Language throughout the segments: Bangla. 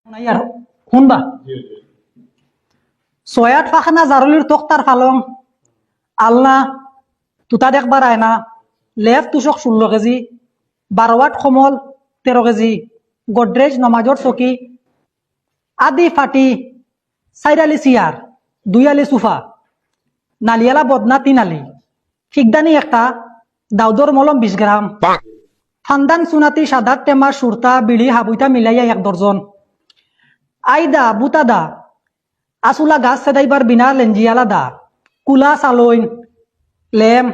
আর শুনবা ছয়াত ফাখানা জারুলির তক্তার ফালং আলনা তুতা দেখবার আয়না লেফ তুষক 16 কেজি 12 ওয়াট কমল 13 কেজি গোদরেজ নমাজর চকি আদি ফাটি 4 আলি চেয়ার 2 আলি সোফা নালিয়ালা বদনা 3 আলি ফিকদানি একটা দাউদর মলম 20 গ্রাম ফান্দান সুনাতি সাদাত টেমা সুরতা বিড়ি হাবুইতা মিলাইয়া 1 দর্জন আইদা বুতাদা আসুলা গাছ সেদাইবার বিনা লেঞ্জিয়ালা দা কুলা সালইন লেম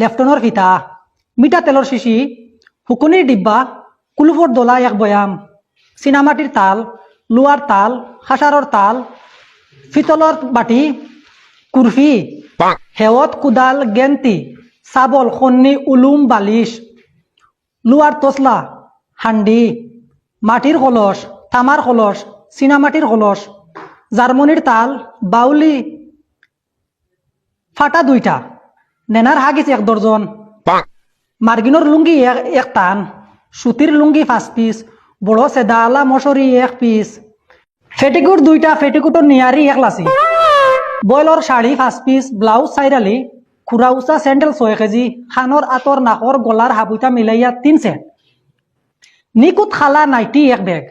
লেফটনের ফিতা মিঠা তেলর শিশি হুকুনির ডিব্বা কুলুফর দোলা 1 বয়াম চিনামাটির তাল লুয়ার তাল খাসারর তাল ফিতলর বাটি কুরফি হেওত কুদাল গেন্তি সাবল খন্নি উলুম বালিশ লুয়ার তসলা হান্ডি মাটির কলস তামার কলস চিনামাটির কলস জার্মনির তাল বাউলি ফাটা 2টা নেনার হাগিস 1 দর্জন মার্গিনোর লুঙ্গি 1 টান সুতির লুঙ্গি 5 পিস বড় সেদা আলা মশরি 1 পিস ফেটিকুট 2টা ফেটিকুটর নিয়ারি 1 লাসি বয়লর শাড়ি 5 পিস ব্লাউজ 4 আলি খুরাউসা স্যান্ডেল 6 কেজি খানর আতর নাকর গলার হাবুইতা মিলাইয়া 3 সেট নিকুত খালা নাইটি 1 ব্যাগ